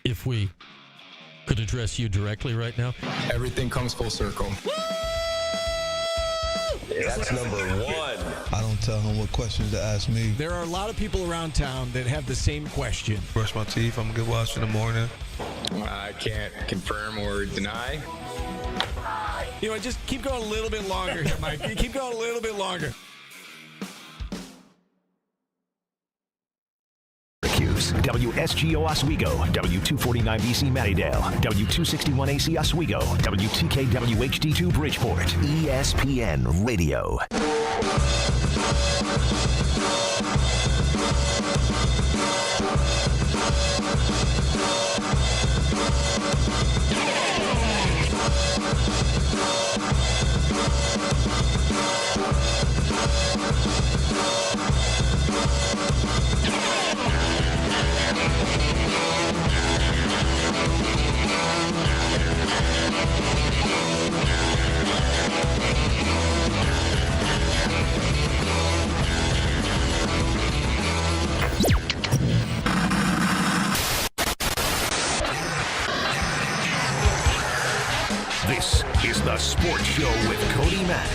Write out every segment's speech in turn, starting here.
If we could address you directly right now. Everything comes full circle. That's number one. I don't tell him what questions to ask me. There are a lot of people around town that have the same question. Brush my teeth. I'm a good watch in the morning. I can't confirm or deny. You know, just keep going a little bit longer here, Mike. Keep going a little bit longer. WSGO Oswego, W249BC Mattydale, W261AC Oswego, WTKWHD2 Bridgeport, ESPN Radio. This is the Sports Show with Cody Mack.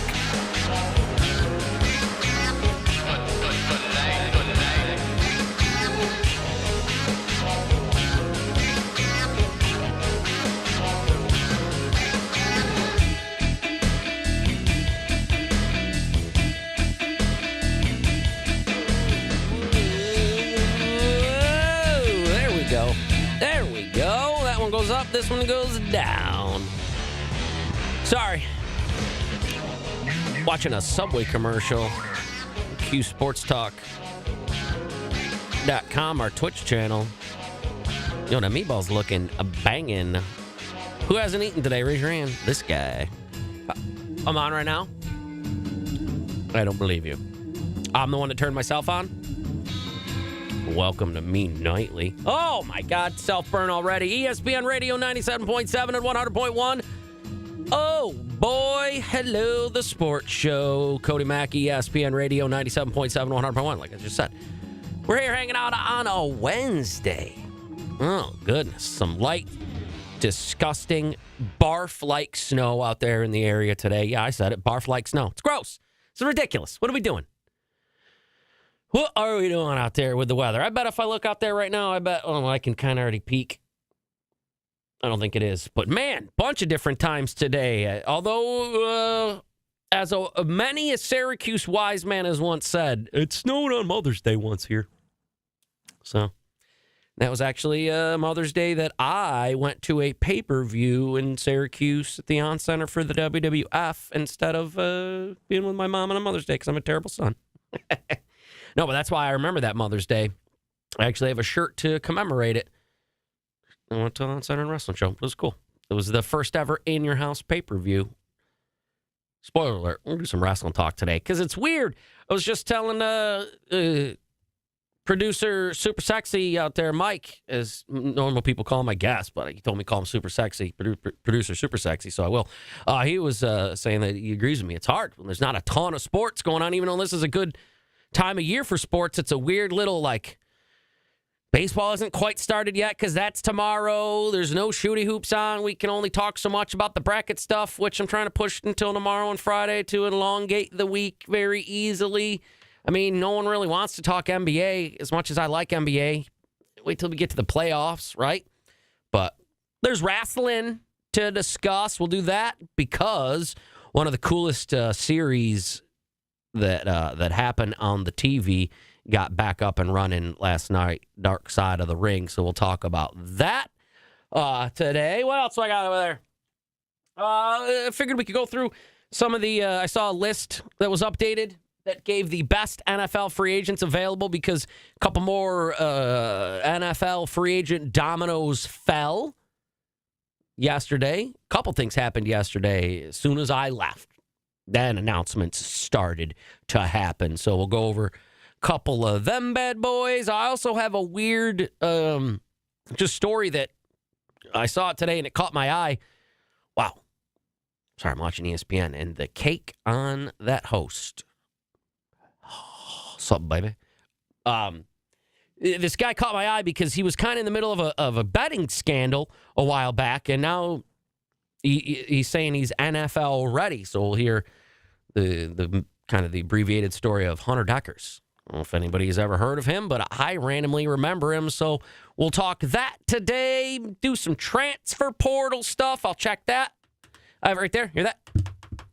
There we go. That one goes up, this one goes down. Sorry. Watching a Subway commercial. QSportsTalk.com, our Twitch channel. Yo, the meatball's looking banging. Who hasn't eaten today? Raise your hand. This guy. I'm on right now? I don't believe you. I'm the one that turned myself on? Welcome to me nightly. Oh my God, self-burn already. ESPN Radio 97.7 and 100.1. Oh boy, hello, the sports show. Cody Mack, ESPN Radio 97.7, 100.1, like I just said. We're here hanging out on a Wednesday. Oh goodness, some light, disgusting, barf-like snow out there in the area today. Yeah, I said it, barf-like snow. It's gross. It's ridiculous. What are we doing? What are we doing out there with the weather? I bet if I look out there right now, I can kind of already peek. I don't think it is. But man, bunch of different times today. Although, as many a Syracuse wise man has once said, it snowed on Mother's Day once here. So that was actually Mother's Day that I went to a pay-per-view in Syracuse at the On Center for the WWF instead of being with my mom on a Mother's Day because I'm a terrible son. No, but that's why I remember that Mother's Day. I actually have a shirt to commemorate it. I went to the Center and Wrestling Show. It was cool. It was the first ever In Your House pay-per-view. Spoiler alert, we'll do some wrestling talk today because it's weird. I was just telling producer Super Sexy out there, Mike, as normal people call him, I guess, but he told me to call him Super Sexy, producer Super Sexy, so I will. He was saying that he agrees with me. It's hard when there's not a ton of sports going on, even though this is a good time of year for sports. It's a weird little, baseball isn't quite started yet because that's tomorrow. There's no shooty hoops on. We can only talk so much about the bracket stuff, which I'm trying to push until tomorrow and Friday to elongate the week very easily. I mean, no one really wants to talk NBA as much as I like NBA. Wait till we get to the playoffs, right? But there's wrestling to discuss. We'll do that because one of the coolest series that happened on the TV got back up and running last night, Dark Side of the Ring. So we'll talk about that today. What else do I got over there? I figured we could go through some of the, I saw a list that was updated that gave the best NFL free agents available because a couple more NFL free agent dominoes fell yesterday. A couple things happened yesterday as soon as I left. Then announcements started to happen. So we'll go over a couple of them bad boys. I also have a weird just story that I saw it today and it caught my eye. Wow. Sorry, I'm watching ESPN. And the cake on that host. Oh, something, baby. this guy caught my eye because he was kind of in the middle of a betting scandal a while back, and now he's saying he's NFL ready. So we'll hear the kind of the abbreviated story of Hunter Deckers. I don't know if anybody's ever heard of him, but I randomly remember him. So we'll talk that today. Do some transfer portal stuff. I'll check that. I have it right there. Hear that?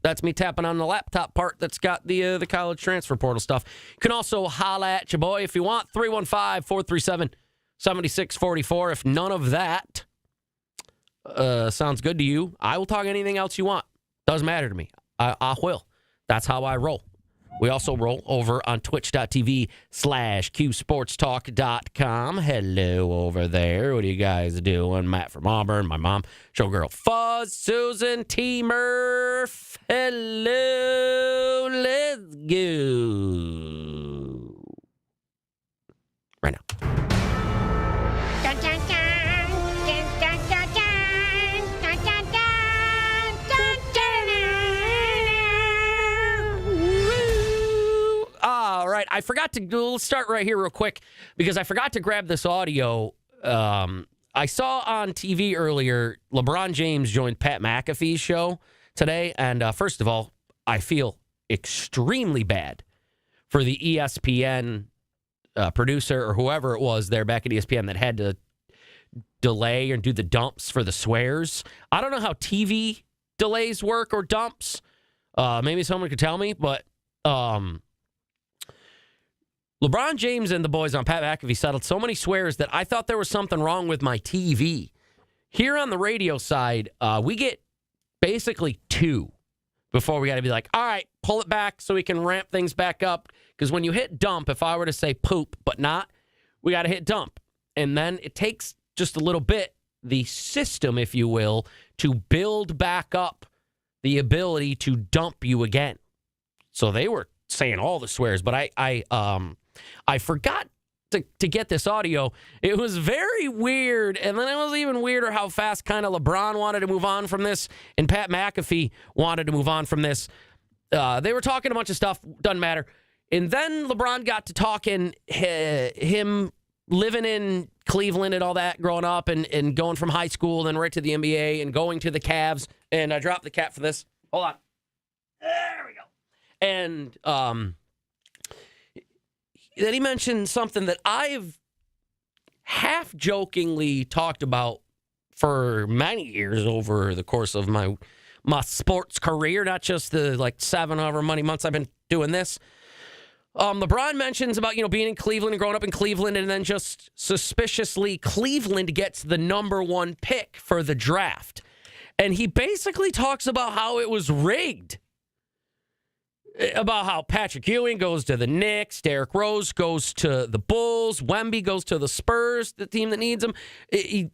That's me tapping on the laptop part that's got the college transfer portal stuff. You can also holla at your boy if you want. 315-437-7644. If none of that sounds good to you, I will talk anything else you want. Doesn't matter to me. I will. That's how I roll. We also roll over on twitch.tv/QSportsTalk.com. Hello over there. What are you guys doing? Matt from Auburn, my mom, showgirl Fuzz, Susan, T. Murph. Hello. Let's go. Right now. All right, I forgot to let's start right here real quick because I forgot to grab this audio. I saw on TV earlier LeBron James joined Pat McAfee's show today, and first of all, I feel extremely bad for the ESPN producer or whoever it was there back at ESPN that had to delay or do the dumps for the swears. I don't know how TV delays work or dumps. Maybe someone could tell me, but LeBron James and the boys on Pat McAfee settled so many swears that I thought there was something wrong with my TV. Here on the radio side, we get basically 2 before we got to be like, all right, pull it back so we can ramp things back up. Because when you hit dump, if I were to say poop but not, we got to hit dump. And then it takes just a little bit, the system, if you will, to build back up the ability to dump you again. So they were saying all the swears, but I forgot to get this audio. It was very weird, and then it was even weirder how fast kind of LeBron wanted to move on from this, and Pat McAfee wanted to move on from this. They were talking a bunch of stuff, doesn't matter. And then LeBron got to talking, him living in Cleveland and all that, growing up and going from high school, then right to the NBA and going to the Cavs. And I dropped the cap for this. Hold on. There we go. And then he mentioned something that I've half-jokingly talked about for many years over the course of my sports career, not just the 7 however many months I've been doing this. LeBron mentions about, being in Cleveland and growing up in Cleveland, and then just suspiciously Cleveland gets the number 1 pick for the draft. And he basically talks about how it was rigged. About how Patrick Ewing goes to the Knicks, Derrick Rose goes to the Bulls, Wemby goes to the Spurs, the team that needs him. He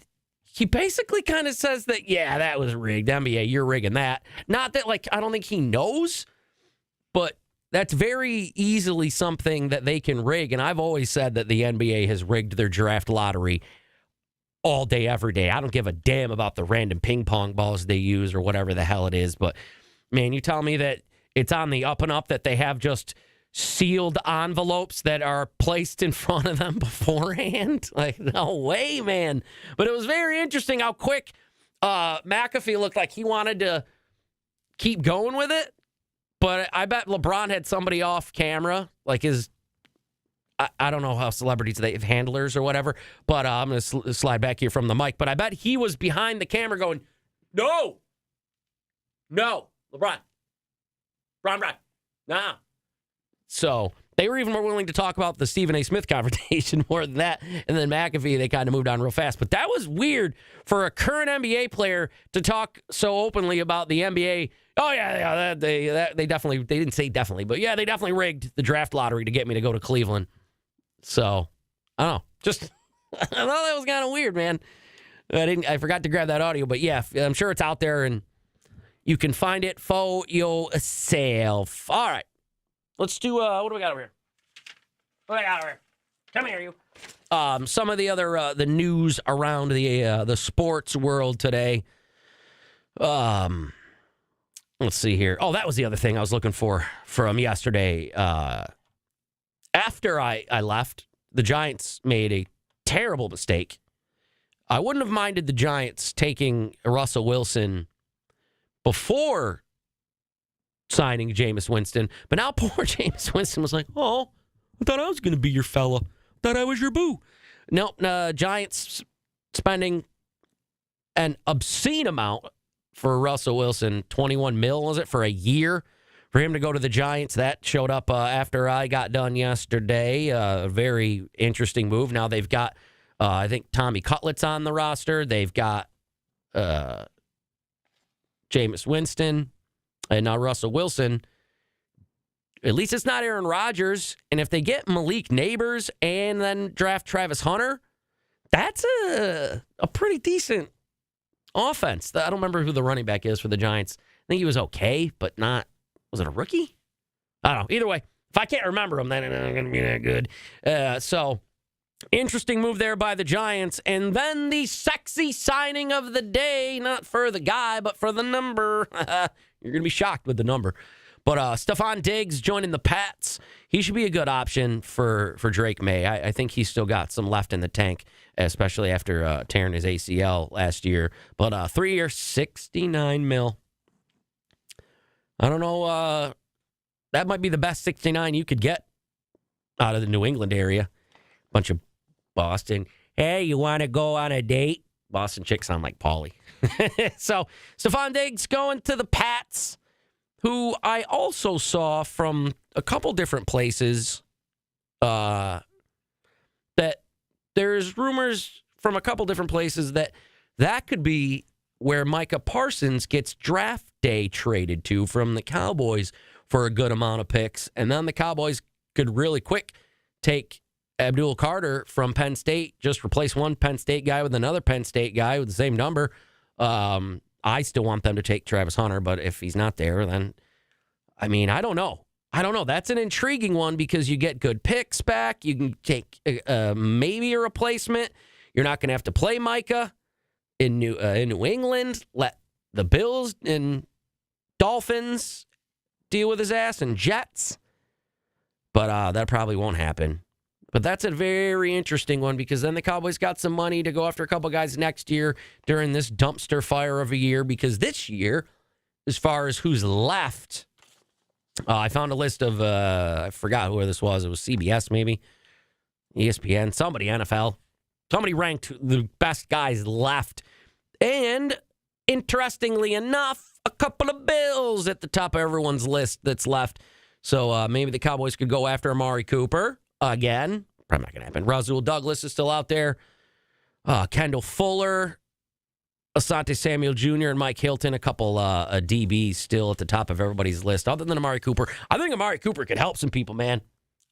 basically kind of says that, yeah, that was rigged. NBA, you're rigging that. Not that, I don't think he knows, but that's very easily something that they can rig. And I've always said that the NBA has rigged their draft lottery all day, every day. I don't give a damn about the random ping pong balls they use or whatever the hell it is. But, man, you tell me that it's on the up and up that they have just sealed envelopes that are placed in front of them beforehand. No way, man. But it was very interesting how quick McAfee looked like he wanted to keep going with it. But I bet LeBron had somebody off camera, I don't know how celebrities, they have handlers or whatever, but I'm going to slide back here from the mic. But I bet he was behind the camera going, no, LeBron, nah. So they were even more willing to talk about the Stephen A. Smith confrontation more than that. And then McAfee, they kind of moved on real fast. But that was weird for a current NBA player to talk so openly about the NBA. Oh, yeah, they definitely, they didn't say definitely, but yeah, they definitely rigged the draft lottery to get me to go to Cleveland. So, I don't know. Just, I thought that was kind of weird, man. I forgot to grab that audio, but yeah, I'm sure it's out there and you can find it for yourself. All right. Let's do, what do we got over here? Come here, you. Some of the other, the news around the sports world today. Let's see here. Oh, that was the other thing I was looking for from yesterday. After I left the Giants made a terrible mistake. I wouldn't have minded the Giants taking Russell Wilson before signing Jameis Winston, but now poor Jameis Winston was like, oh, I thought I was going to be your fella. Thought I was your boo. Nope, Giants spending an obscene amount for Russell Wilson, $21 million, was it, for a year? For him to go to the Giants, that showed up after I got done yesterday. A very interesting move. Now they've got, I think, Tommy Cutlett's on the roster. They've got Jameis Winston and now Russell Wilson. At least it's not Aaron Rodgers. And if they get Malik Neighbors and then draft Travis Hunter, that's a pretty decent offense. I don't remember who the running back is for the Giants. I think he was okay, but not. Was it a rookie? I don't know. Either way, if I can't remember him, then it's not going to be that good. So, interesting move there by the Giants. And then the sexy signing of the day, not for the guy, but for the number. You're going to be shocked with the number. But Stephon Diggs joining the Pats. He should be a good option for Drake May. I think he's still got some left in the tank, especially after tearing his ACL last year. But 3 year, $69 million. I don't know. That might be the best 69 you could get out of the New England area. Bunch of Boston. Hey, you want to go on a date? Boston chicks sound like Paulie. So, Stephon Diggs going to the Pats, who I also saw from a couple different places that there's rumors from a couple different places that could be where Micah Parsons gets draft day traded to from the Cowboys for a good amount of picks. And then the Cowboys could really quick take Abdul Carter from Penn State, just replace one Penn State guy with another Penn State guy with the same number. I still want them to take Travis Hunter, but if he's not there, then, I mean, I don't know. That's an intriguing one because you get good picks back. You can take maybe a replacement. You're not going to have to play Micah in New England. Let the Bills and Dolphins deal with his ass and Jets. But that probably won't happen. But that's a very interesting one because then the Cowboys got some money to go after a couple guys next year during this dumpster fire of a year because this year, as far as who's left, I found a list of, I forgot who this was. It was CBS maybe, ESPN, somebody, NFL. Somebody ranked the best guys left. And interestingly enough, a couple of Bills at the top of everyone's list that's left. So maybe the Cowboys could go after Amari Cooper again. Probably not going to happen. Rasul Douglas is still out there. Kendall Fuller, Asante Samuel Jr., and Mike Hilton, a couple DBs still at the top of everybody's list, other than Amari Cooper. I think Amari Cooper could help some people, man.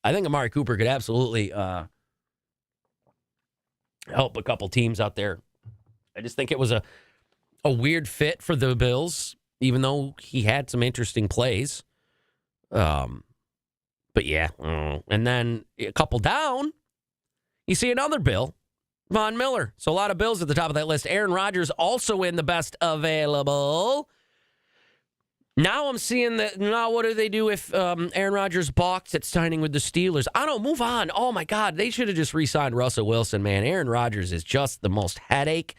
I think Amari Cooper could absolutely help a couple teams out there. I just think it was a weird fit for the Bills, even though he had some interesting plays. But yeah, and then a couple down, you see another Bill, Von Miller. So a lot of Bills at the top of that list. Aaron Rodgers also in the best available. Now I'm seeing that. Now what do they do if Aaron Rodgers balks at signing with the Steelers? I don't move on. Oh my God, they should have just re-signed Russell Wilson. Man, Aaron Rodgers is just the most headache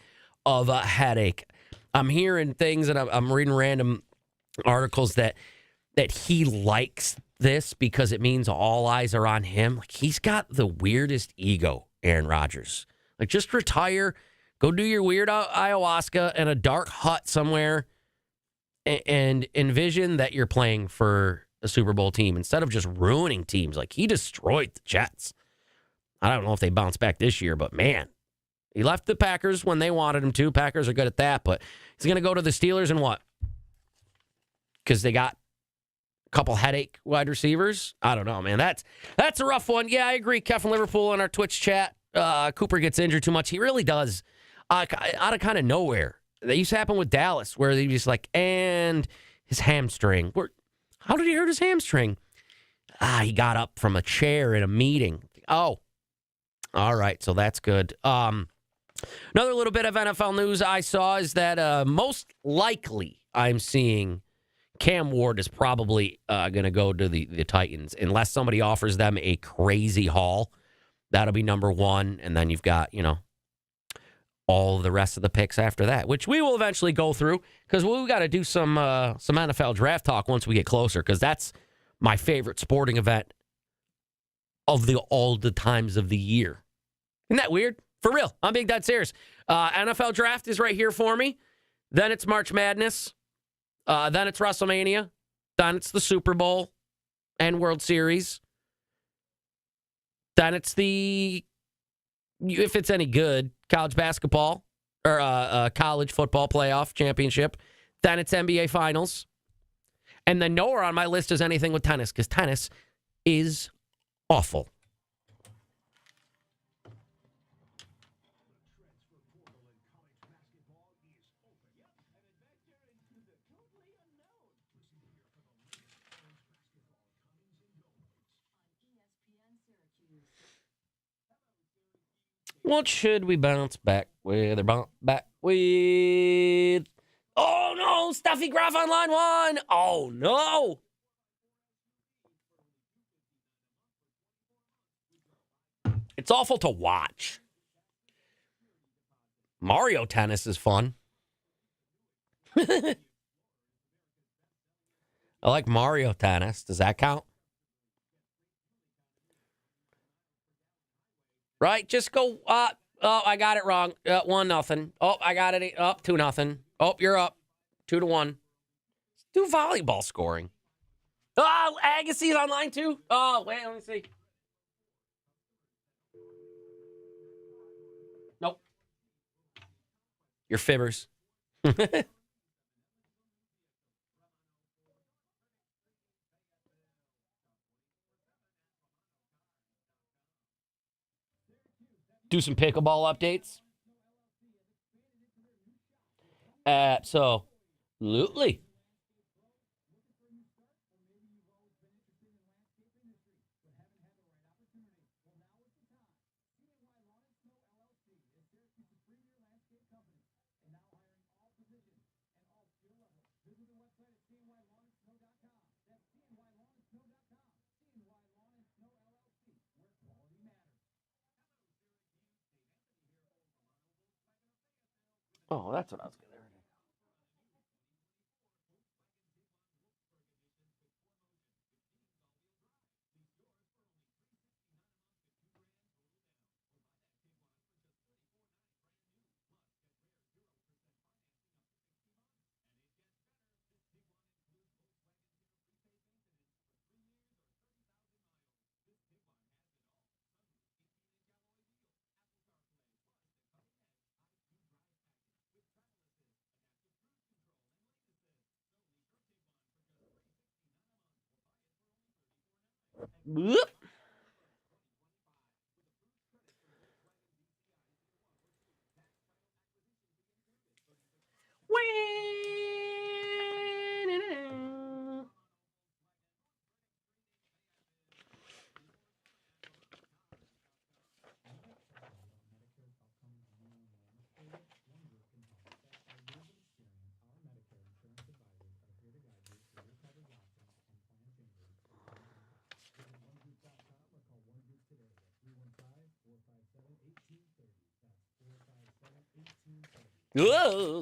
of a headache. I'm hearing things and I'm reading random articles that he likes this because it means all eyes are on him. Like, he's got the weirdest ego, Aaron Rodgers. Like, just retire, go do your weird ayahuasca in a dark hut somewhere and envision that you're playing for a Super Bowl team instead of just ruining teams. Like, he destroyed the Jets. I don't know if they bounce back this year, but man, he left the Packers when they wanted him to. Packers are good at that, but he's going to go to the Steelers and what? Because they got couple headache wide receivers. I don't know, man. That's a rough one. Yeah, I agree. Kevin Liverpool in our Twitch chat. Cooper gets injured too much. He really does. Out of kind of nowhere. That used to happen with Dallas, where they just like, and his hamstring. How did he hurt his hamstring? He got up from a chair in a meeting. Oh, all right. So that's good. Another little bit of NFL news I saw is that most likely I'm seeing Cam Ward is probably going to go to the Titans unless somebody offers them a crazy haul That'll be number one. And then you've got, all the rest of the picks after that, which we will eventually go through because we got to do some NFL draft talk once we get closer because that's my favorite sporting event of all the times of the year. Isn't that weird? For real. I'm being dead serious. NFL draft is right here for me. Then it's March Madness. Then it's WrestleMania. Then it's the Super Bowl and World Series. Then it's if it's any good, college basketball or college football playoff championship. Then it's NBA Finals. And then nowhere on my list is anything with tennis because tennis is awful. What should we bounce back with or bounce back with? Oh, no. Steffi Graf on line one. Oh, no. It's awful to watch. Mario Tennis is fun. I like Mario Tennis. Does that count? Right? Just go. Oh, I got it wrong. 1-0. Oh, I got it up 2-0. Oh, you're up 2-1. Let's do volleyball scoring. Oh, Agassi's on line two. Oh, wait, let me see. Nope. You're fibbers. Do some pickleball updates. Absolutely. Oh, that's what I was going to Whoop. Whoa.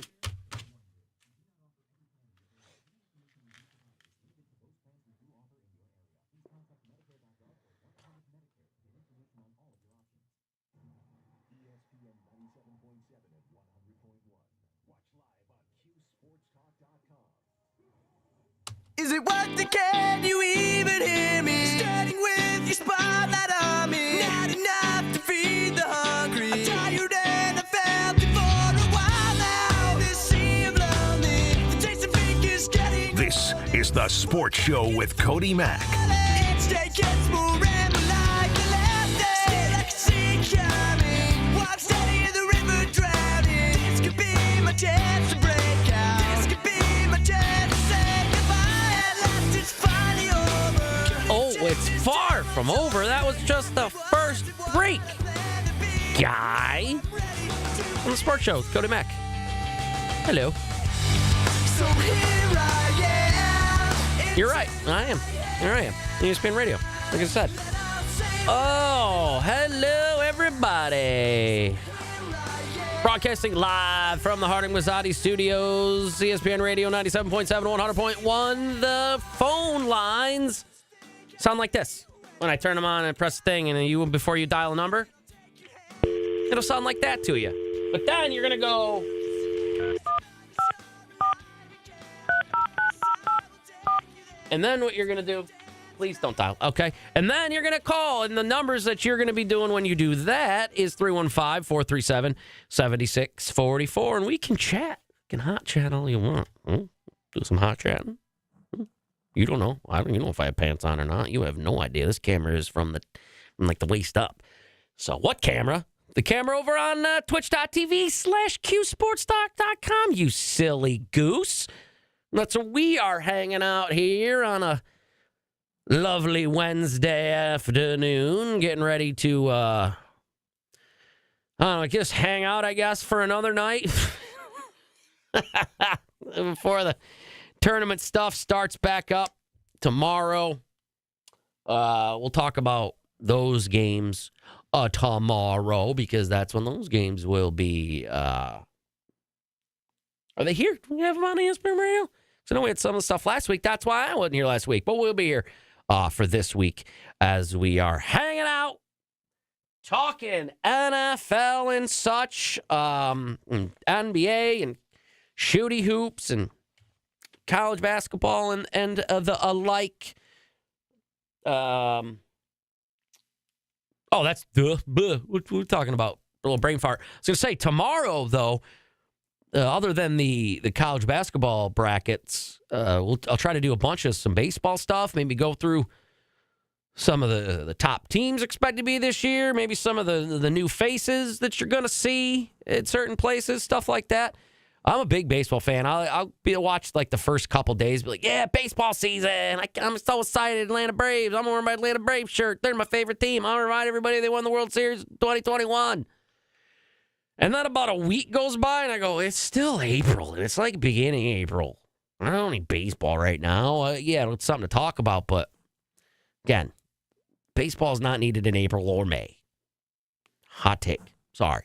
Is it worth it? Can you even hear me? Standing with your spotlight on me. Not enough to feed the hungry. I'm tired and I felt it for a while now. This sea of lonely. The taste of ink is getting. This is the Sports Show with Cody Mack. Each day gets more random like the last day. Still I can see it coming. While I'm standing in the river drowning. This could be my chance to break out. This could be my chance to say goodbye. At last it's finally over. Oh, it's far from over. That was just the first break. Guy. On the Sports Show with Cody Mack. Hello. So here I am. You're right. I am. Here I am. ESPN Radio. Like I said. Oh, hello, everybody. Broadcasting live from the Harding Mazzotti Studios, ESPN Radio 97.7, 100.1. The phone lines sound like this. When I turn them on and press the thing, and you before you dial a number, it'll sound like that to you. But then you're going to go... And then what you're going to do... Please don't dial. Okay. And then you're going to call. And the numbers that you're going to be doing when you do that is 315-437-7644. And we can chat. We can hot chat all you want. Do some hot chatting. You don't know. You don't know if I have pants on or not. You have no idea. This camera is from the waist up. So what camera? The camera over on twitch.tv/qsportstalk.com, you silly goose. That's where we are hanging out here on a lovely Wednesday afternoon, getting ready to, I don't know, just hang out, I guess, for another night before the tournament stuff starts back up tomorrow. We'll talk about those games tomorrow because that's when those games will be. Are they here? Do we have them on ESPN Radio? So, no, we had some of the stuff last week. That's why I wasn't here last week, but we'll be here for this week as we are hanging out, talking NFL and such, and NBA and shooty hoops and college basketball and the alike. That's what we're talking about. A little brain fart. I was going to say, tomorrow, though, other than the college basketball brackets, I'll try to do a bunch of some baseball stuff, maybe go through some of the top teams expected to be this year, maybe some of the new faces that you're going to see at certain places, stuff like that. I'm a big baseball fan. I'll watch like the first couple days, be like, yeah, baseball season. I'm so excited. Atlanta Braves. I'm wearing my Atlanta Braves shirt. They're my favorite team. I'll remind everybody they won the World Series 2021. And then about a week goes by, and I go, it's still April, and it's like beginning April. I don't need baseball right now. Yeah, it's something to talk about, but again, baseball is not needed in April or May. Hot take. Sorry.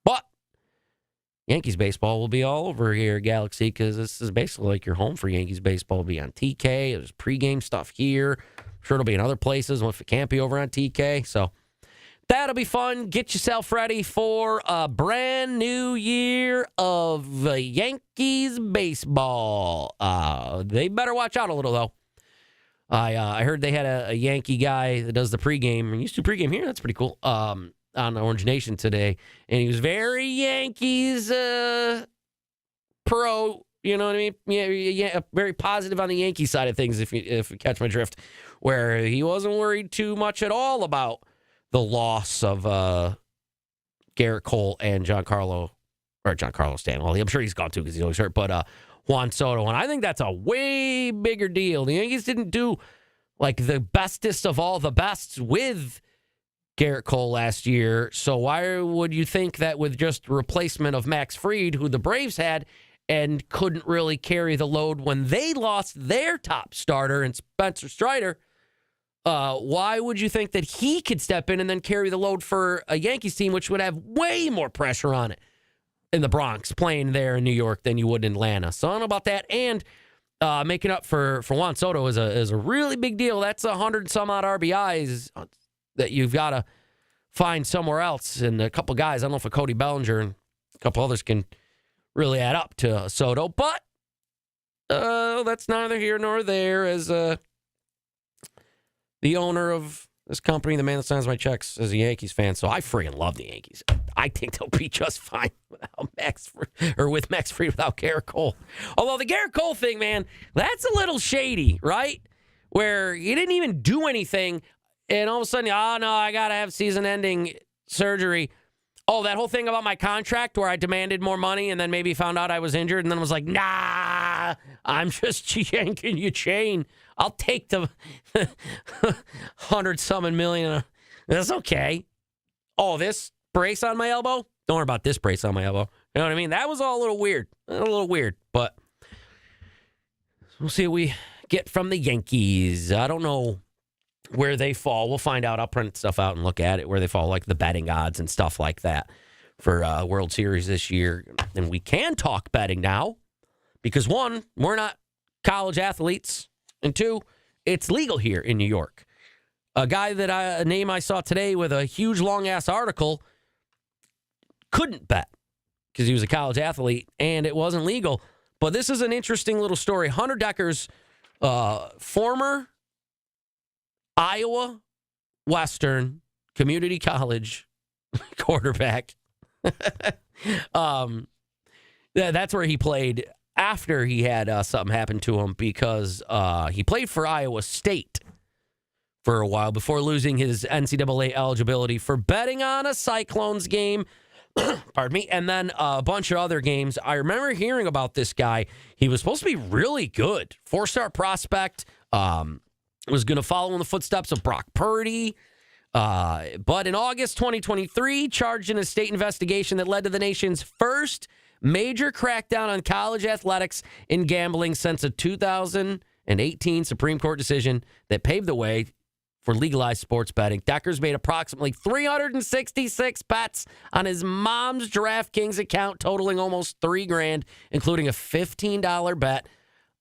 But Yankees baseball will be all over here, Galaxy, because this is basically like your home for Yankees baseball. It'll be on TK. There's pregame stuff here. I'm sure it'll be in other places if it can't be over on TK, so... That'll be fun. Get yourself ready for a brand new year of Yankees baseball. They better watch out a little, though. I heard they had a Yankee guy that does the pregame. And used to pregame here. That's pretty cool. On Orange Nation today. And he was very Yankees pro. You know what I mean? Yeah, very positive on the Yankee side of things, if you catch my drift. Where he wasn't worried too much at all about the loss of Garrett Cole and Giancarlo Stanton. I'm sure he's gone too because he's always hurt, but Juan Soto. And I think that's a way bigger deal. The Yankees didn't do like the bestest of all the bests with Garrett Cole last year. So why would you think that with just replacement of Max Fried, who the Braves had and couldn't really carry the load when they lost their top starter and Spencer Strider, why would you think that he could step in and then carry the load for a Yankees team, which would have way more pressure on it in the Bronx, playing there in New York than you would in Atlanta? So I don't know about that. And making up for Juan Soto is a really big deal. That's 100-some-odd RBIs that you've got to find somewhere else. And a couple guys, I don't know if Cody Bellinger and a couple others can really add up to Soto. But that's neither here nor there, as the owner of this company, the man that signs my checks, is a Yankees fan, so I freaking love the Yankees. I think they'll be just fine without with Max Fried without Garrett Cole. Although the Garrett Cole thing, man, that's a little shady, right? Where he didn't even do anything, and all of a sudden, oh no, I gotta have season-ending surgery. Oh, that whole thing about my contract where I demanded more money and then maybe found out I was injured and then was like, nah, I'm just yanking your chain. I'll take the 100-something million. That's okay. Oh, this brace on my elbow? Don't worry about this brace on my elbow. You know what I mean? That was all a little weird. But we'll see what we get from the Yankees. I don't know where they fall. We'll find out. I'll print stuff out and look at it, where they fall, like the betting odds and stuff like that for World Series this year. And we can talk betting now because, one, we're not college athletes, and two, it's legal here in New York. A guy a name I saw today with a huge, long-ass article couldn't bet because he was a college athlete, and it wasn't legal. But this is an interesting little story. Hunter Decker's former Iowa Western Community College quarterback. That's where he played after he had something happen to him because he played for Iowa State for a while before losing his NCAA eligibility for betting on a Cyclones game. Pardon me. And then a bunch of other games. I remember hearing about this guy. He was supposed to be really good. 4-star prospect. Was going to follow in the footsteps of Brock Purdy. But in August 2023, charged in a state investigation that led to the nation's first major crackdown on college athletics and gambling since a 2018 Supreme Court decision that paved the way for legalized sports betting. Decker's made approximately 366 bets on his mom's DraftKings account, totaling almost $3,000, including a $15 bet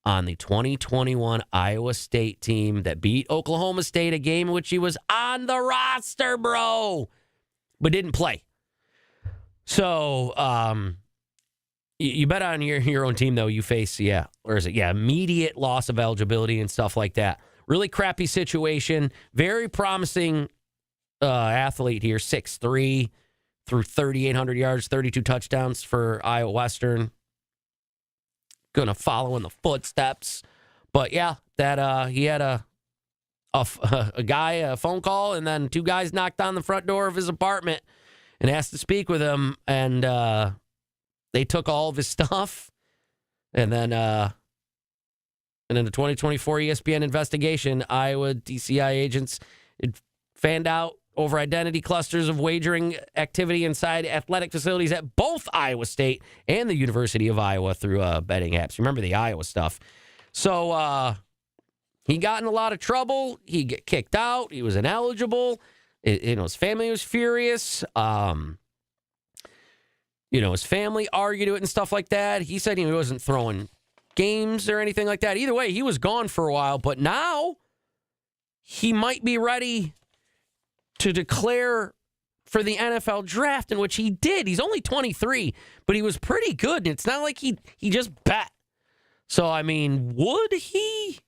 on the 2021 Iowa State team that beat Oklahoma State, a game in which he was on the roster, bro, but didn't play. So, you bet on your own team, though, you face, immediate loss of eligibility and stuff like that. Really crappy situation. Very promising athlete here, 6'3", threw 3,800 yards, 32 touchdowns for Iowa Western. Going to follow in the footsteps. But, yeah, that he had a guy, a phone call, and then two guys knocked on the front door of his apartment and asked to speak with him, and they took all of his stuff. And then in the 2024 ESPN investigation, Iowa DCI agents found out over identity clusters of wagering activity inside athletic facilities at both Iowa State and the University of Iowa through betting apps. Remember the Iowa stuff. So he got in a lot of trouble. He got kicked out. He was ineligible. His family was furious. His family argued it and stuff like that. He said he wasn't throwing games or anything like that. Either way, he was gone for a while, but now he might be ready to declare for the NFL draft, in which he did. He's only 23, but he was pretty good, and it's not like he just bet. So, I mean, would he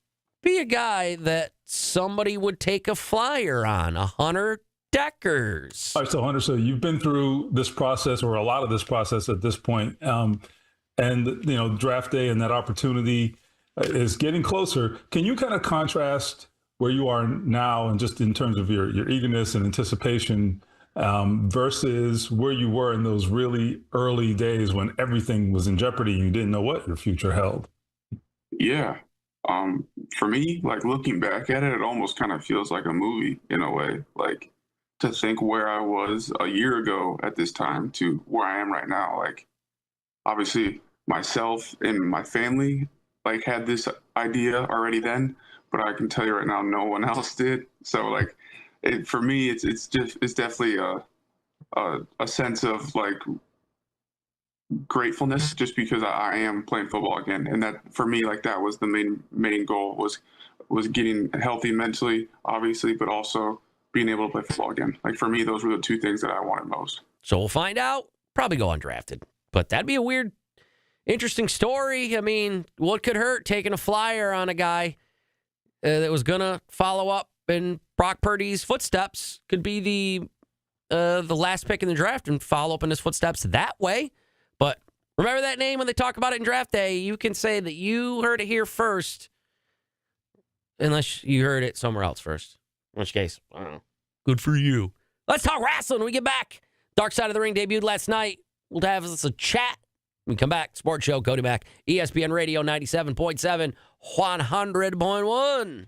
be a guy that somebody would take a flyer on? A Hunter Deckers. All right, so Hunter, so you've been through this process, or a lot of this process at this point. And, draft day and that opportunity is getting closer. Can you kind of contrast where you are now and just in terms of your eagerness and anticipation versus where you were in those really early days when everything was in jeopardy and you didn't know what your future held? Yeah. For me, like looking back at it, it almost kind of feels like a movie in a way. Like to think where I was a year ago at this time to where I am right now. Like obviously myself and my family like had this idea already then, but I can tell you right now, no one else did. So like for me, it's definitely a sense of like gratefulness just because I am playing football again. And that for me, like that was the main goal was getting healthy mentally, obviously, but also being able to play football again. Like for me, those were the two things that I wanted most. So we'll find out. Probably go undrafted, but that'd be a weird, interesting story. I mean, what could hurt taking a flyer on a guy that was going to follow up in Brock Purdy's footsteps? Could be the last pick in the draft and follow up in his footsteps that way. But remember that name when they talk about it in draft day. You can say that you heard it here first, unless you heard it somewhere else first. In which case, I don't know. Good for you. Let's talk wrestling when we get back. Dark Side of the Ring debuted last night. We'll have us a chat. When we come back, Sports Show, Cody Mack, ESPN Radio 97.7, 100.1.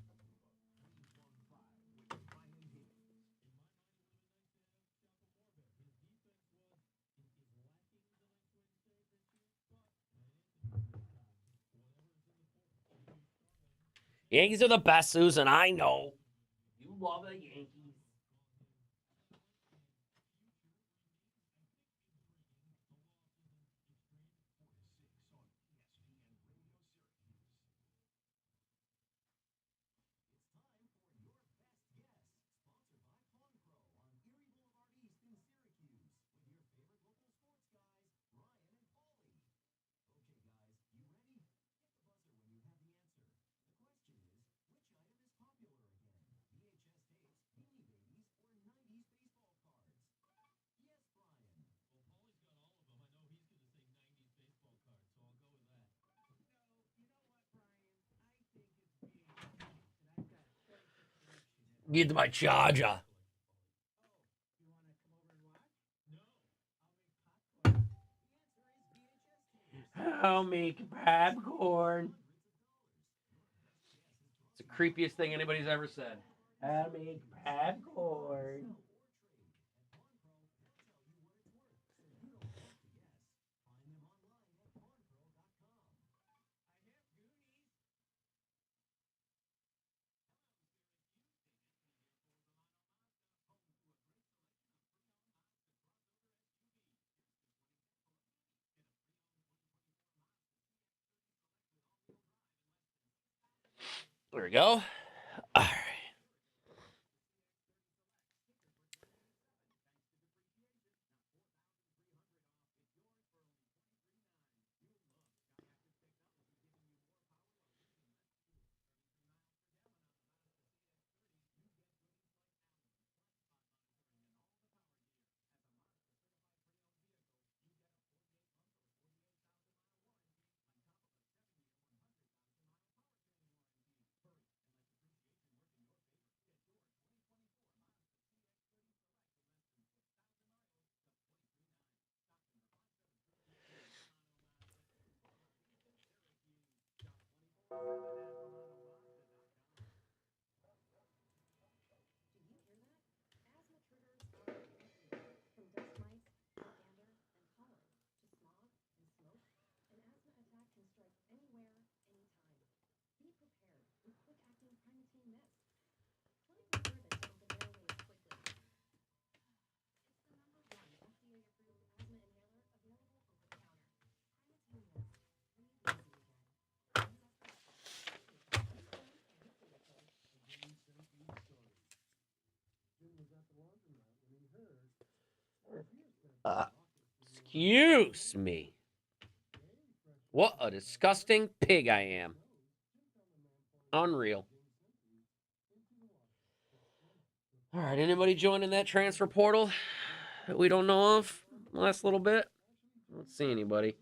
Yankees are the best, Susan. I know. You love the Yankees. Get my charger. I'll make popcorn. It's the creepiest thing anybody's ever said. I'll make popcorn. There we go. All right. Excuse me. What a disgusting pig I am. Unreal. All right, anybody joining that transfer portal that we don't know of last little bit? I don't see anybody.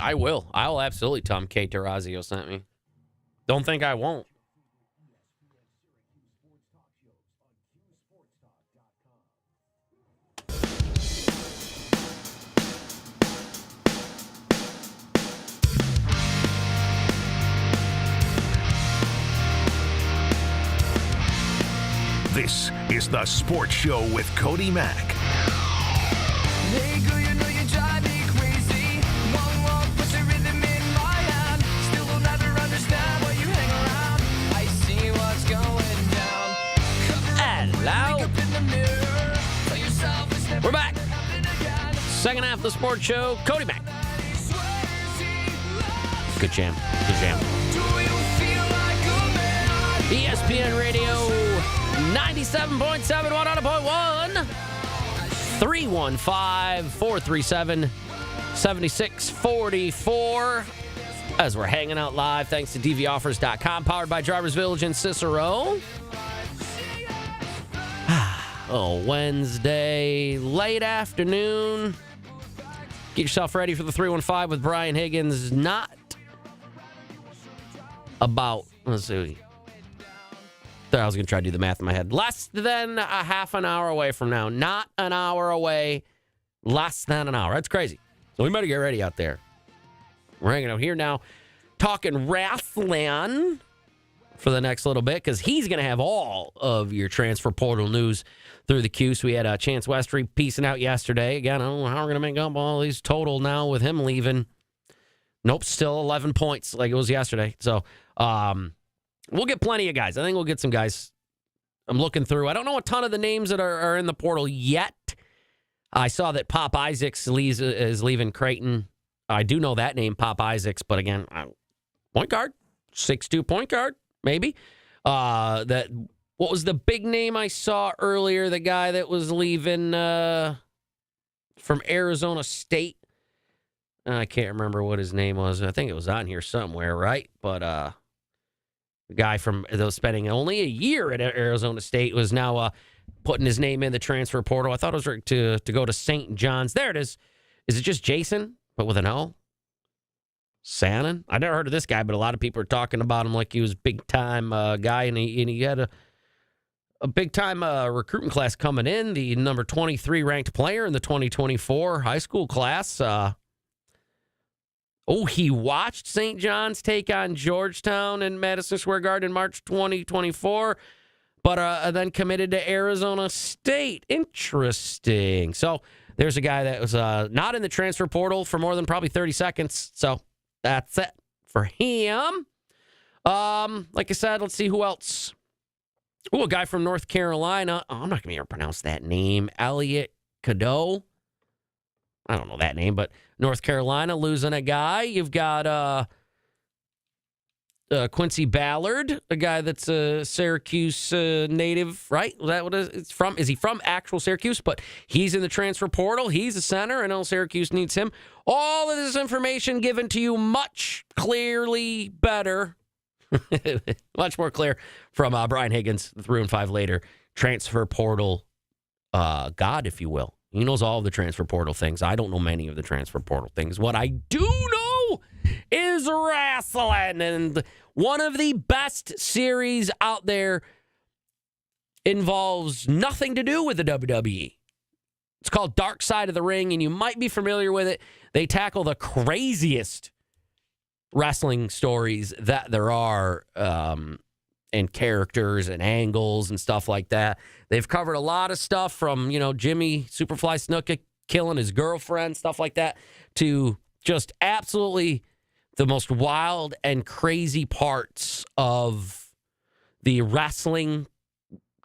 I will. I will absolutely tell him Kate Durazio sent me. Don't think I won't. This is The Sports Show with Cody Mack. Hey girl, you know you drive me crazy. Long walk, puts a rhythm in my hand. Still will never understand why you hang around. I see what's going down. Hello. Up in the mirror. Tell yourself it's never We're back. gonna happen again. Second half of the sports show. Cody Mack. Good jam. Good jam. Do you feel like ESPN Radio 97.7, 100.1, 315-437-7644. As we're hanging out live, thanks to dvoffers.com, powered by Drivers Village in Cicero. Oh, Wednesday, late afternoon. Get yourself ready for the 315 with Brian Higgins. Not about, let's see. I was going to try to do the math in my head. Less than a half an hour away from now. Not an hour away. Less than an hour. That's crazy. So we better get ready out there. We're hanging out here now, talking wrestling for the next little bit, because he's going to have all of your transfer portal news through the queue. So we had Chance Westry piecing out yesterday. Again, I don't know how we're going to make up all these total now with him leaving. Nope, still 11 points like it was yesterday. So, we'll get plenty of guys. I think we'll get some guys. I'm looking through. I don't know a ton of the names that are in the portal yet. I saw that Pop Isaacs is leaving Creighton. I do know that name, Pop Isaacs, but again, point guard, 6'2" point guard, maybe. What was the big name I saw earlier? The guy that was leaving from Arizona State. I can't remember what his name was. I think it was on here somewhere, right? But the guy that was spending only a year at Arizona State was now putting his name in the transfer portal. I thought it was to go to St. John's. There it is. Is it just Jason, but with an O? Sannon? I never heard of this guy, but a lot of people are talking about him like he was a big-time guy, and he had a big-time recruiting class coming in, the number 23 ranked player in the 2024 high school class. He watched St. John's take on Georgetown in Madison Square Garden in March 2024, but then committed to Arizona State. Interesting. So there's a guy that was not in the transfer portal for more than probably 30 seconds. So that's it for him. Like I said, let's see who else. A guy from North Carolina. I'm not going to be able to pronounce that name. Elliot Cadeau. I don't know that name, but North Carolina losing a guy. You've got Quincy Ballard, a guy that's a Syracuse native, right? Is that what it's from? Is he from actual Syracuse? But he's in the transfer portal. He's a center. I know Syracuse needs him. All of this information given to you much clearly better, much more clear from Brian Higgins, 3 and 5 later, transfer portal god, if you will. He knows all of the transfer portal things. I don't know many of the transfer portal things. What I do know is wrestling. And one of the best series out there involves nothing to do with the WWE. It's called Dark Side of the Ring, and you might be familiar with it. They tackle the craziest wrestling stories that there are, and characters and angles and stuff like that. They've covered a lot of stuff from, Jimmy Superfly Snuka killing his girlfriend, stuff like that, to just absolutely the most wild and crazy parts of the wrestling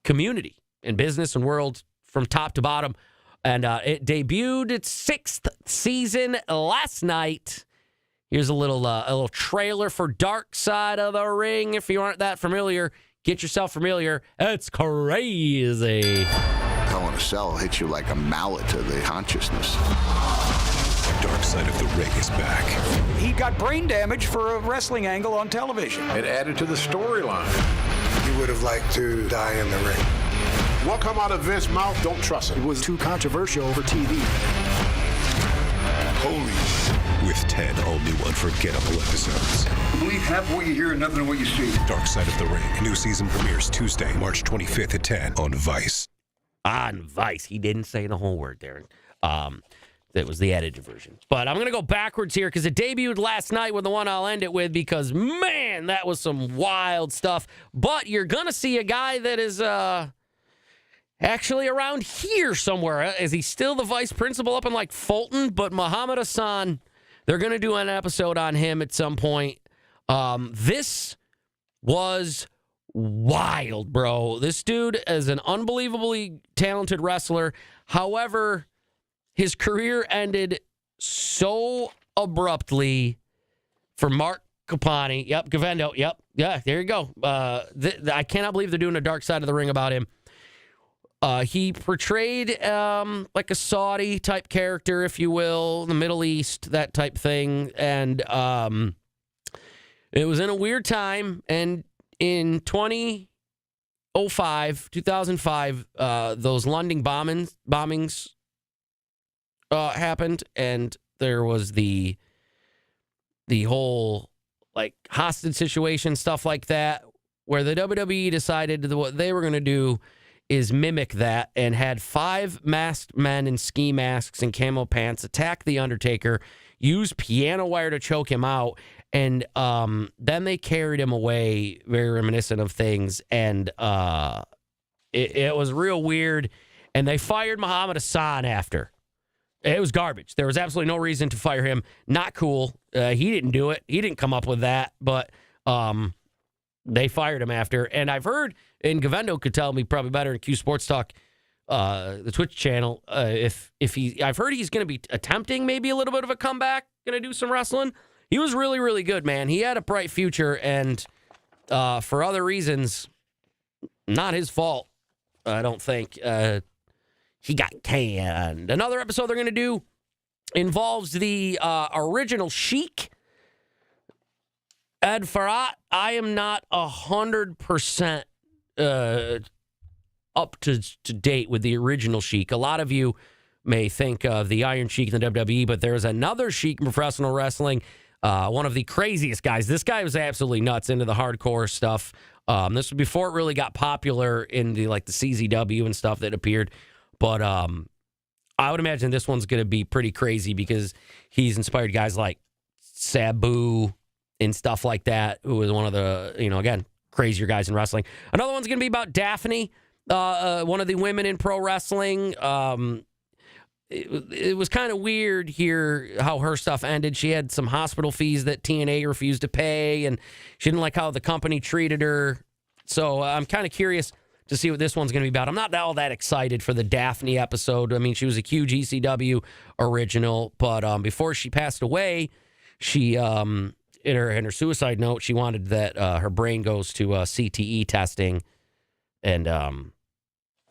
community and business and world from top to bottom. And it debuted its 6th season last night. Here's a little trailer for Dark Side of the Ring. If you aren't that familiar, get yourself familiar. It's crazy. Hell in a Cell hits you like a mallet to the consciousness. Dark Side of the Ring is back. He got brain damage for a wrestling angle on television. It added to the storyline. You would have liked to die in the ring. What come out of Vince's mouth, don't trust it. It was too controversial for TV. Holy. With 10 all-new unforgettable episodes. Believe half what you hear and nothing of what you see. Dark Side of the Ring. New season premieres Tuesday, March 25th at 10 on Vice. On Vice. He didn't say the whole word there. That was the edited version. But I'm going to go backwards here because it debuted last night with the one I'll end it with because, man, that was some wild stuff. But you're going to see a guy that is actually around here somewhere. Is he still the vice principal up in like Fulton? But Muhammad Hassan, they're going to do an episode on him at some point. This was wild, bro. This dude is an unbelievably talented wrestler. However, his career ended so abruptly for Mark Capani. Yep, Gavendo. Yep. Yeah, there you go. I cannot believe they're doing a Dark Side of the Ring about him. He portrayed like a Saudi type character, if you will, the Middle East, that type thing. And it was in a weird time. And in 2005, those London bombings happened. And there was the whole like hostage situation, stuff like that, where the WWE decided that what they were going to do is mimic that and had 5 masked men in ski masks and camo pants attack The Undertaker, use piano wire to choke him out, and then they carried him away, very reminiscent of things, and it was real weird, and they fired Muhammad Hassan after. It was garbage. There was absolutely no reason to fire him. Not cool. He didn't do it. He didn't come up with that, but they fired him after. And I've heard, and Gavendo could tell me probably better in Q Sports Talk, the Twitch channel, I've heard he's going to be attempting maybe a little bit of a comeback, going to do some wrestling. He was really, really good, man. He had a bright future, and for other reasons, not his fault, I don't think. He got canned. Another episode they're going to do involves the original Sheik, Ed Farhat. I am not 100% up to date with the original Sheik. A lot of you may think of the Iron Sheik in the WWE, but there's another Sheik in professional wrestling, one of the craziest guys. This guy was absolutely nuts into the hardcore stuff. This was before it really got popular in the CZW and stuff that appeared. But I would imagine this one's going to be pretty crazy because he's inspired guys like Sabu and stuff like that, who was one of the, again, crazier guys in wrestling. Another one's going to be about Daphne, one of the women in pro wrestling. It was kind of weird here how her stuff ended. She had some hospital fees that TNA refused to pay, and she didn't like how the company treated her. So I'm kind of curious to see what this one's going to be about. I'm not all that excited for the Daphne episode. I mean, she was a huge ECW original, but before she passed away, she in her suicide note, she wanted that her brain goes to CTE testing, and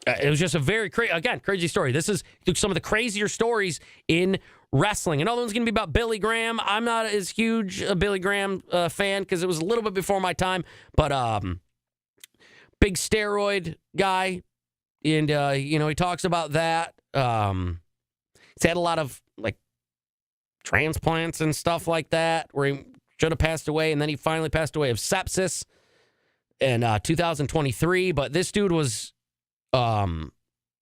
it was just a very crazy story. This is some of the crazier stories in wrestling. Another one's going to be about Billy Graham. I'm not as huge a Billy Graham fan because it was a little bit before my time, but big steroid guy, and he talks about that. He's had a lot of transplants and stuff like that where he should have passed away, and then he finally passed away of sepsis in 2023. But this dude was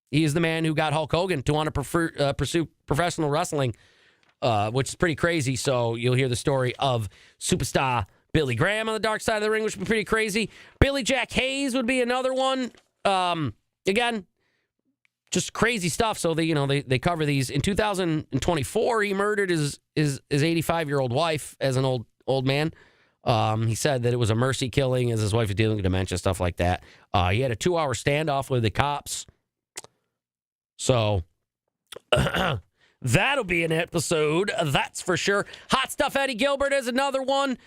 he's the man who got Hulk Hogan to want to pursue professional wrestling, which is pretty crazy. So you'll hear the story of superstar Billy Graham on the Dark Side of the Ring, which would be pretty crazy. Billy Jack Hayes would be another one. Again, just crazy stuff. So they cover these. In 2024, he murdered his 85-year-old wife as an old man. He said that it was a mercy killing as his wife was dealing with dementia, stuff like that. He had a 2-hour standoff with the cops. So that'll be an episode, that's for sure. Hot Stuff Eddie Gilbert is another one.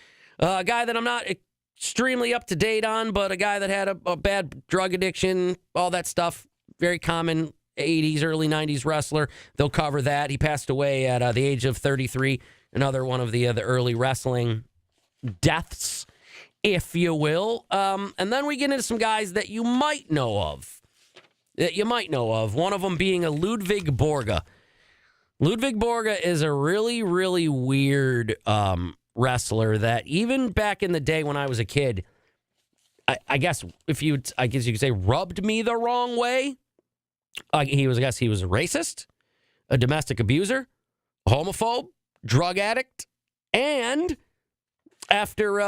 A guy that I'm not extremely up to date on, but a guy that had a bad drug addiction, all that stuff. Very common 80s, early 90s wrestler. They'll cover that. He passed away at the age of 33. Another one of the early wrestling deaths, if you will. And then we get into some guys that you might know of. One of them being a Ludwig Borga. Ludwig Borga is a really, really weird wrestler that even back in the day when I was a kid, I guess you could say rubbed me the wrong way. He was a racist, a domestic abuser, a homophobe, drug addict, and after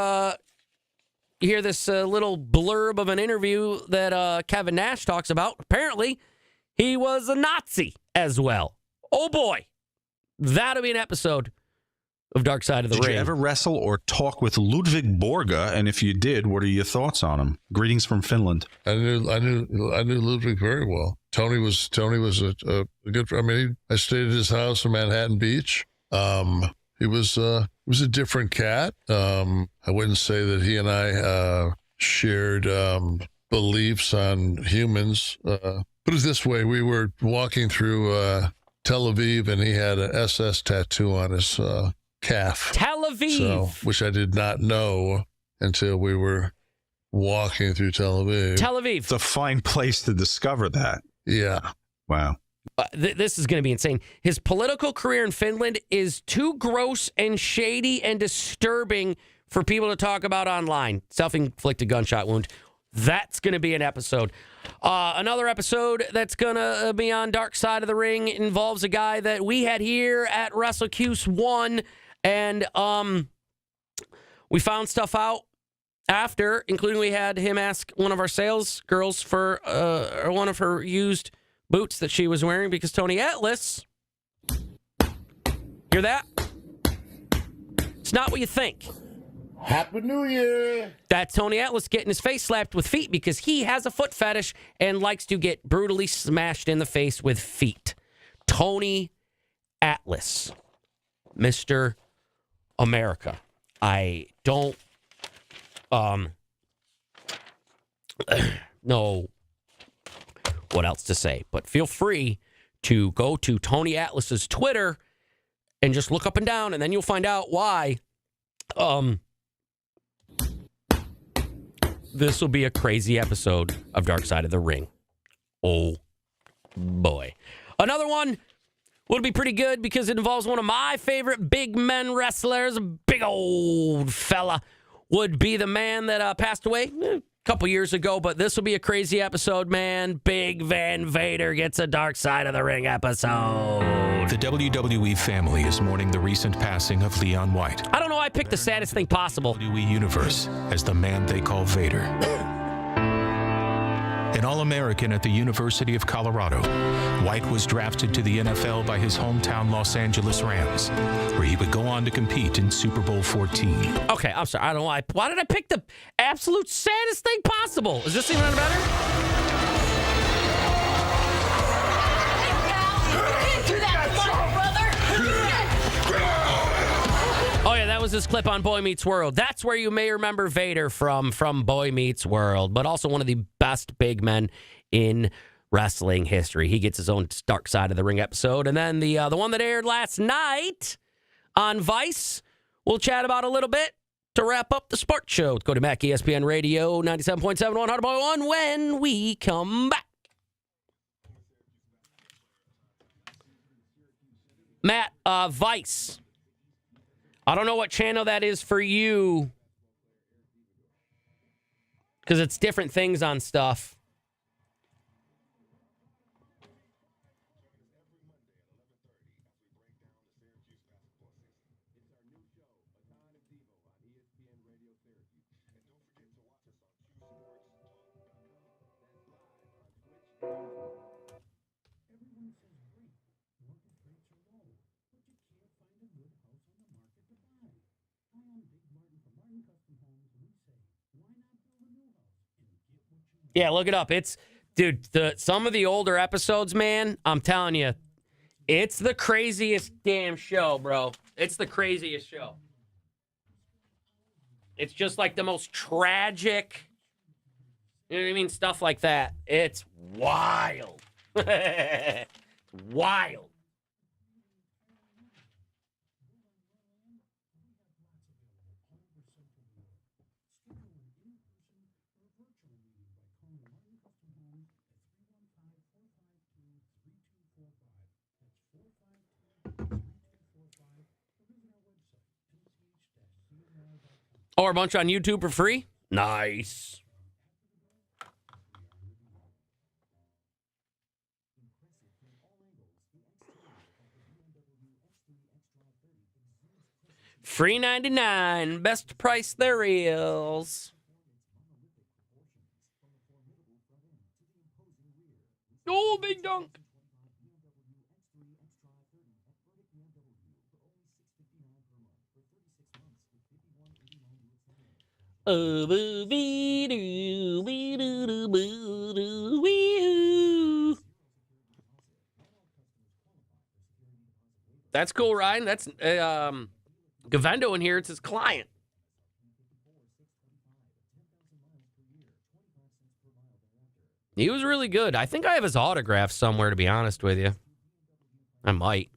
you hear this little blurb of an interview that Kevin Nash talks about, apparently he was a Nazi as well. Oh boy, that'll be an episode of Dark Side of the Ring. Did you ever wrestle or talk with Ludwig Borga? And if you did, what are your thoughts on him? Greetings from Finland. I knew Ludwig very well. Tony was a good friend. I mean, I stayed at his house in Manhattan Beach. He was was a different cat. I wouldn't say that he and I shared beliefs on humans. Put it this way, we were walking through Tel Aviv, and he had an SS tattoo on his calf. Tel Aviv. So, which I did not know until we were walking through Tel Aviv. Tel Aviv. It's a fine place to discover that. Yeah. Wow. This is going to be insane. His political career in Finland is too gross and shady and disturbing for people to talk about online. Self-inflicted gunshot wound. That's going to be an episode. Another episode that's going to be on Dark Side of the Ring involves a guy that we had here at WrestleCuse 1, and we found stuff out after, including we had him ask one of our sales girls for one of her used boots that she was wearing because Tony Atlas, hear that? It's not what you think. Happy New Year. That's Tony Atlas getting his face slapped with feet because he has a foot fetish and likes to get brutally smashed in the face with feet. Tony Atlas, Mr. America. I don't know what else to say, but feel free to go to Tony Atlas's Twitter and just look up and down, and then you'll find out why this will be a crazy episode of Dark Side of the Ring. Oh, boy. Another one will be pretty good because it involves one of my favorite big men wrestlers, a big old fella, would be the man that passed away a couple years ago, but this will be a crazy episode, man. Big Van Vader gets a Dark Side of the Ring episode. The WWE family is mourning the recent passing of Leon White. I don't know why I picked the saddest thing possible. WWE Universe as the man they call Vader. An All-American at the University of Colorado, White was drafted to the NFL by his hometown Los Angeles Rams, where he would go on to compete in Super Bowl 14. Okay, I'm sorry. I don't know why. Why did I pick the absolute saddest thing possible? Is this even better? Oh, yeah, that was his clip on Boy Meets World. That's where you may remember Vader from Boy Meets World, but also one of the best big men in wrestling history. He gets his own Dark Side of the Ring episode. And then the one that aired last night on Vice, we'll chat about a little bit to wrap up the sports show with Cody Mack, ESPN Radio, 97.7, 100.1 when we come back. Matt, Vice. I don't know what channel that is for you because it's different things on stuff. Yeah, look it up. It's, dude, some of the older episodes, man, I'm telling you, it's the craziest damn show, bro. It's the craziest show. It's just like the most tragic, you know what I mean? Stuff like that. It's wild. Wild. Or a bunch on YouTube for free? Nice. Free 99. Best price there is. Oh, big dunk. That's cool, Ryan. That's Gavendo in here, it's his client. He was really good. I think I have his autograph somewhere, to be honest with you. I might.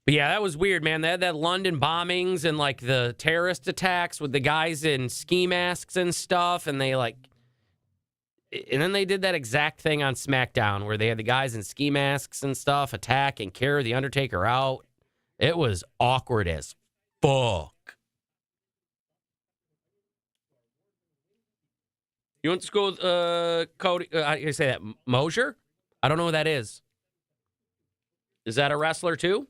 But yeah, that was weird, man. They had that London bombings and like the terrorist attacks with the guys in ski masks and stuff. And then they did that exact thing on SmackDown where they had the guys in ski masks and stuff attack and carry the Undertaker out. It was awkward as fuck. You went to school with Cody, how do you say that? Mosier? I don't know who that is. Is that a wrestler too?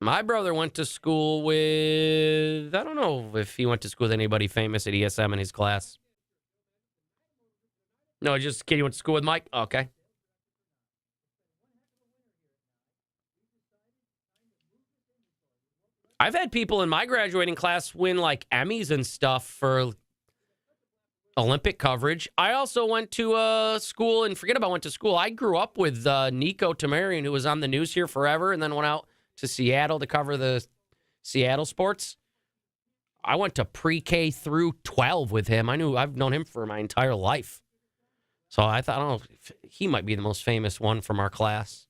My brother went to school with, I don't know if he went to school with anybody famous at ESM in his class. No, just a kid. You went to school with Mike? Okay. I've had people in my graduating class win like Emmys and stuff for Olympic coverage. I also went to school, and forget about went to school. I grew up with Nico Tamarian, who was on the news here forever, and then went out to Seattle to cover the Seattle sports. I went to pre-K through 12 with him. I've known him for my entire life. So I don't know, if he might be the most famous one from our class.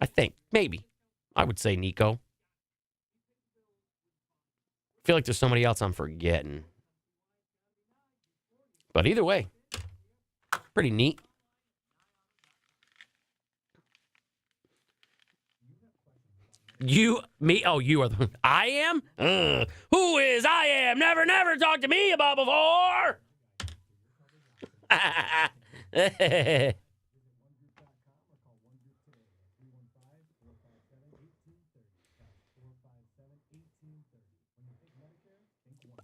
I think, maybe. I would say Nico. I feel like there's somebody else I'm forgetting. But either way, pretty neat. You are the... I am? Who is I am? Never talked to me about before.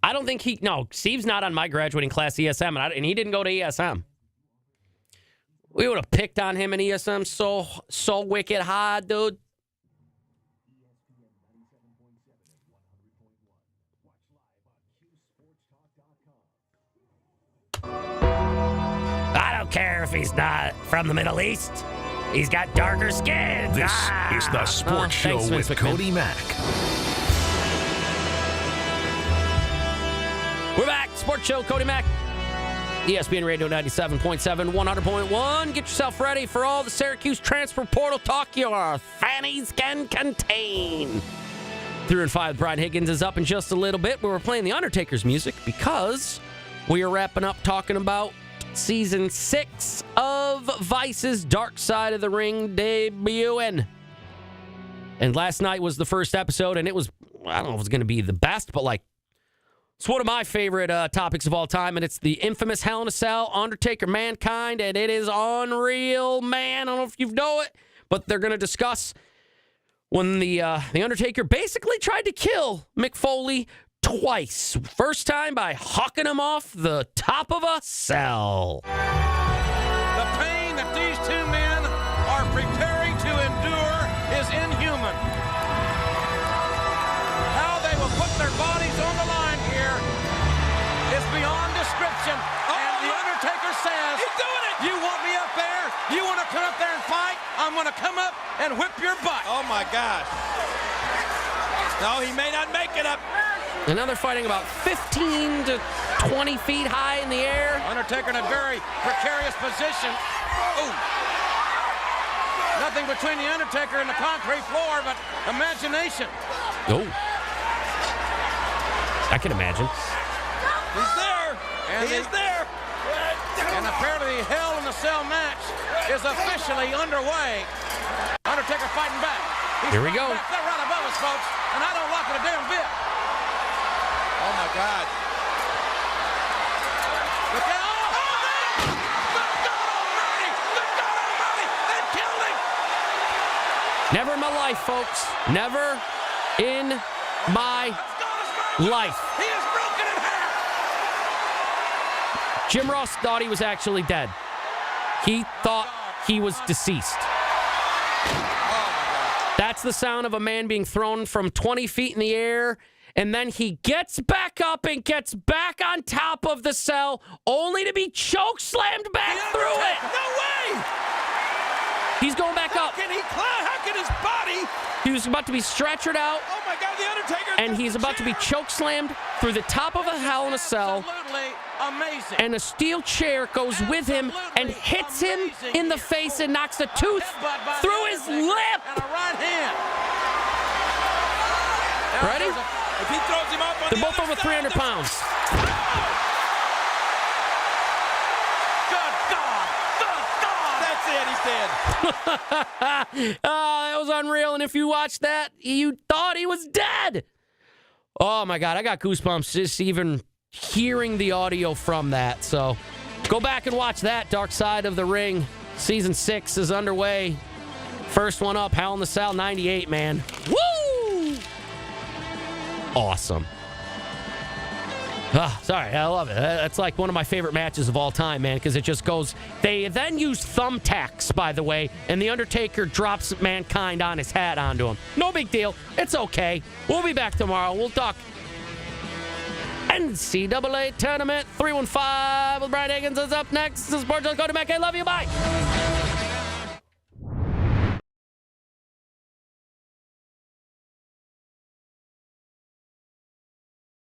I don't think Steve's not on my graduating class ESM, and he didn't go to ESM. We would have picked on him in ESM so wicked hard, dude. I don't care if he's not from the Middle East. He's got darker skin. This is the Sports Show with Cody Mack. We're back. Sports Show, Cody Mack. ESPN Radio 97.7, 100.1. Get yourself ready for all the Syracuse transfer portal talk your fannies can contain. 3 and 5 with Brian Higgins is up in just a little bit, but we're playing the Undertaker's music because we are wrapping up talking about Season 6 of Vice's Dark Side of the Ring debuting. And last night was the first episode, and it was, I don't know if it's going to be the best, but like, it's one of my favorite topics of all time, and it's the infamous Hell in a Cell, Undertaker Mankind, and it is unreal, man. I don't know if you know it, but they're going to discuss when the Undertaker basically tried to kill Mick Foley twice. First time by hawking him off the top of a cell. The pain that these two men are preparing to endure is inhuman. How they will put their bodies on the line here is beyond description. And the Undertaker says, he's doing it. You want me up there? You want to come up there and fight? I'm going to come up and whip your butt. Oh, my gosh. No, he may not make it up. And now they're fighting about 15 to 20 feet high in the air. Undertaker in a very precarious position. Ooh. Nothing between the Undertaker and the concrete floor but imagination. Oh. I can imagine. He's there. And he is there. And apparently the Hell in the Cell match is officially underway. Undertaker fighting back. Here we go. They're right above us, folks. And I don't like it a damn bit. Oh, my God. Look out. Oh, man! Good God Almighty! Good God Almighty! They killed him! Never in my life, folks. Never in my life. He is broken in half! Jim Ross thought he was actually dead. He thought he was deceased. That's the sound of a man being thrown from 20 feet in the air And then he gets back up and gets back on top of the cell, only to be choke slammed back through it. No way! He's going back up. How can he climb? How can his body? He was about to be stretchered out. Oh my God, The Undertaker! And he's about to be choke slammed through the top of a Hell in a Cell. Absolutely amazing. And a steel chair goes with him and hits him in the face and knocks a tooth through his lip. And a right hand. Ready? If he throws him up on They're both over 300 pounds. Good God! Good God! That's it. He's dead. That was unreal. And if you watched that, you thought he was dead. Oh, my God. I got goosebumps just even hearing the audio from that. So go back and watch that. Dark Side of the Ring. Season 6 is underway. First one up, Hell in the Cell 98, man. Woo! Awesome. Sorry, I love it. That's like one of my favorite matches of all time, man, because it just goes. They then use thumbtacks, by the way, and The Undertaker drops Mankind on his hat onto him. No big deal. It's okay. We'll be back tomorrow. We'll talk NCAA Tournament 315 with Brian Higgins is up next. This is Sports Cody Mack. I love you. Bye.